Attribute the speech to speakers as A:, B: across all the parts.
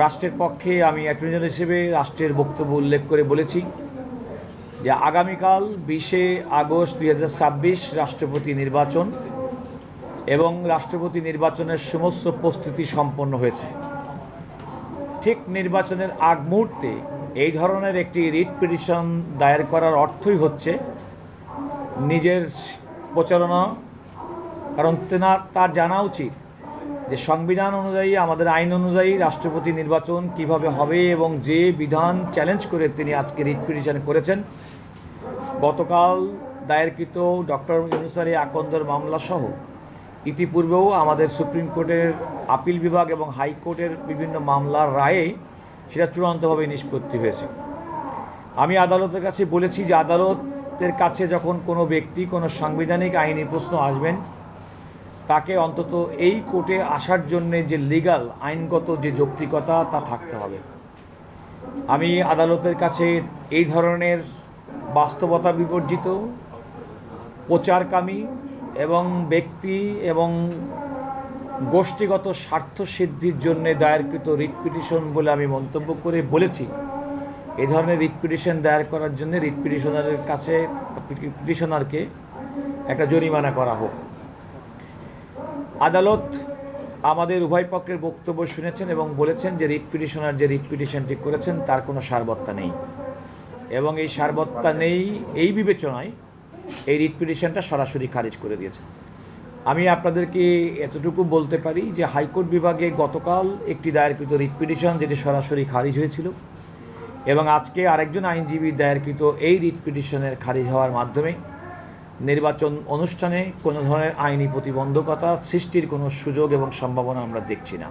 A: রাষ্ট্রের পক্ষে আমি অ্যাটর্নি জেনারেল হিসেবে রাষ্ট্রের বক্তব্য উল্লেখ করে বলেছি যে আগামীকাল 20শে আগস্ট 2026 রাষ্ট্রপতি নির্বাচন এবং রাষ্ট্রপতি নির্বাচনের সমস্ত প্রস্তুতি সম্পন্ন হয়েছে। ঠিক নির্বাচনের আগ মুহূর্তে এই ধরনের একটি রিট পিটিশন দায়ের করার অর্থই হচ্ছে নিজের প্রচারণা, কারণ তার জানা উচিত যে সংবিধান অনুযায়ী, আমাদের আইন অনুযায়ী রাষ্ট্রপতি নির্বাচন কিভাবে হবে এবং যে বিধান চ্যালেঞ্জ করে তিনি আজকে রিট পিটিশন করেছেন। গতকাল দায়েরকৃত ডক্টর ইউনূস আলী আকন্দর মামলাসহ ইতিপূর্বেও আমাদের সুপ্রিম কোর্টের আপিল বিভাগ এবং হাইকোর্টের বিভিন্ন মামলার রায়ে সেটা চূড়ান্তভাবে নিষ্পত্তি হয়েছে। আমি আদালতের কাছে বলেছি যে আদালতের কাছে যখন কোনো ব্যক্তি কোনো সাংবিধানিক আইনি প্রশ্ন আসবেন, তাকে অন্তত এই কোর্টে আসার জন্যে যে লিগ্যাল আইনগত যে যৌক্তিকতা তা থাকতে হবে। আমি আদালতের কাছে এই ধরনের বাস্তবতা বিবর্জিত, প্রচারকামী এবং ব্যক্তি এবং গোষ্ঠীগত স্বার্থ সিদ্ধির জন্য দায়েরকৃত রিট পিটিশন বলে আমি মন্তব্য করে বলেছি, এই ধরনের রিট পিটিশন দায়ের করার জন্য রিট পিটিশনারের কাছে পিটিশনারকে একটা জরিমানা করা হোক। আদালত আমাদের উভয় পক্ষের বক্তব্য শুনেছেন এবং বলেছেন যে রিট পিটিশনার যে রিট পিটিশনটি করেছেন তার কোনো সারবত্তা নেই, এবং এই সারবত্তা নেই এই বিবেচনায় এই রিট পিটিশনটা সরাসরি খারিজ করে দিয়েছেন। আমি আপনাদেরকে এতটুকু বলতে পারি যে হাইকোর্ট বিভাগে গতকাল একটি দায়েরকৃত রিট পিটিশন যেটি সরাসরি খারিজ হয়েছিল, এবং আজকে আরেকজন আইনজীবী দায়েরকৃত এই রিট পিটিশনের খারিজ হওয়ার মাধ্যমে নির্বাচন অনুষ্ঠানে কোনো ধরনের আইনি প্রতিবন্ধকতা সৃষ্টির কোনো সুযোগ এবং সম্ভাবনা আমরা দেখছি না।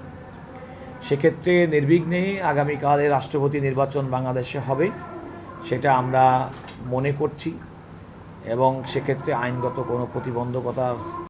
A: সেক্ষেত্রে নির্বিঘ্নে আগামীকালে রাষ্ট্রপতি নির্বাচন বাংলাদেশে হবে সেটা আমরা মনে করছি, এবং সেক্ষেত্রে আইনগত কোনো প্রতিবন্ধকতার